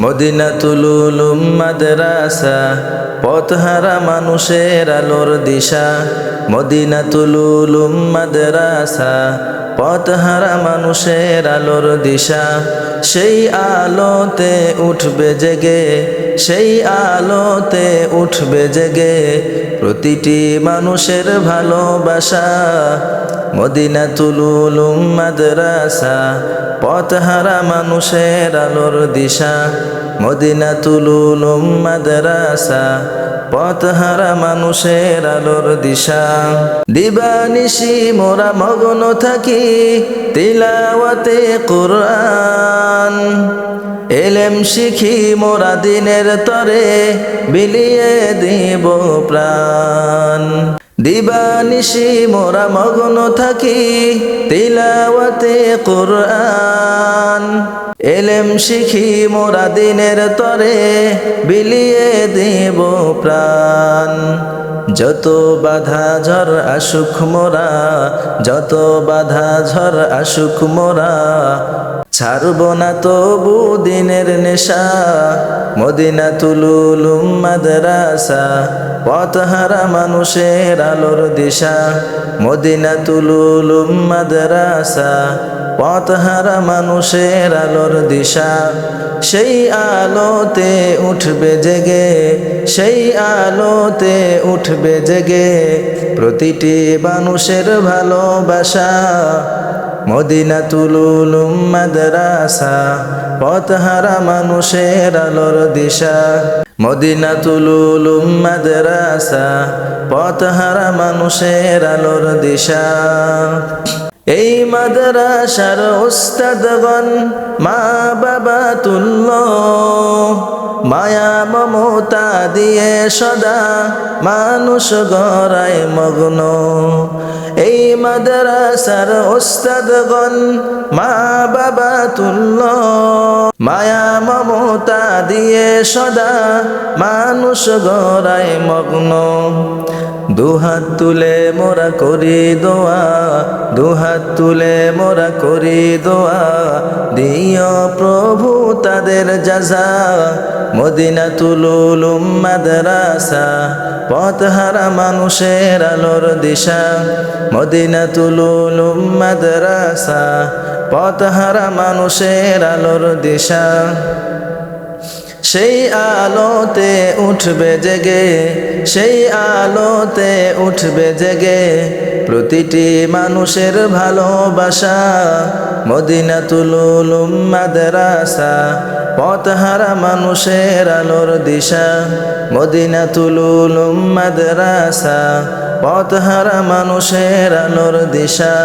মদিনাতুল উলুম মাদ্রাসা পথহারা মানুষের আলোর দিশা। মদিনাতুল উলুম মাদ্রাসা পথহারা মানুষের আলোর দিশা। সেই আলোতে উঠবে জেগে, সেই আলোতে উঠবে জেগে প্রতিটি মানুষের ভালোবাসা। মদিনাতুল উলুম মাদ্রাসা পথহারা মানুষের আলোর দিশা। মদিনাতুল উলুম মাদ্রাসা পথহারা মানুষের আলোর দিশা। দিবানিশি মোরা মগ্ন থাকি তিলাওয়াতে কুরআন, এলেম শিখি মোরা দিনের তরে বিলিয়ে দিব প্রাণ। দিবানিশি মোরা মগ্ন থাকি তিলাওয়াতে কুরআন, এলেম শিখি মোরা দিনের তরে বিলিয়ে দেব প্রাণ। যত বাধা ঝড় আসুক মোরা, যত বাধা ঝড় আসুক মোরা ছাড়ব না তবু দিনের নেশা। মদিনাতুল উলুম মাদ্রাসা পথহারা মানুষের আলোর দিশা। মদিনাতুল উলুম মাদ্রাসা পথহারা মানুষের আলোর দিশা। সেই আলোতে উঠবে জেগে, সেই আলোতে উঠবে জেগে প্রতিটি মানুষের ভালোবাসা। মদিনাতুল উলুম মাদ্রাসা পথহারা মানুষের আলোর দিশা। মদিনাতুল উলুম মাদ্রাসা পথহারা মানুষের আলোর দিশা। এই মাদ্রাসার উস্তাদগণ মা বাবা তুল্য, মায়া মমতা দিয়ে সদা মানুষ গড়ায় মগ্ন। এই মাদ্রাসার উস্তাদগণ মা বাবা তুল্য, মায়া মমতা দিয়ে সদা মানুষ গড়ায় মগ্ন। দুহাত তুলে মোরা করি দোয়া, দুহাত তুলে মোরা করি দোয়া, দিও প্রভু তাদের জাযা। মদিনাতুল উলুম মাদ্রাসা পথহারা মানুষের আলোর দিশা। মদিনাতুল উলুম মাদ্রাসা পথহারা মানুষের আলোর দিশা। সেই আলোতে উঠবে জেগে, সেই আলোতে উঠবে জেগে প্রতিটি মানুষের ভালোবাসা। মদিনাতুল উলুম মাদ্রাসা পথহারা মানুষের আলোর দিশা। মদিনাতুল উলুম মাদ্রাসা পথহারা মানুষের আলোর দিশা।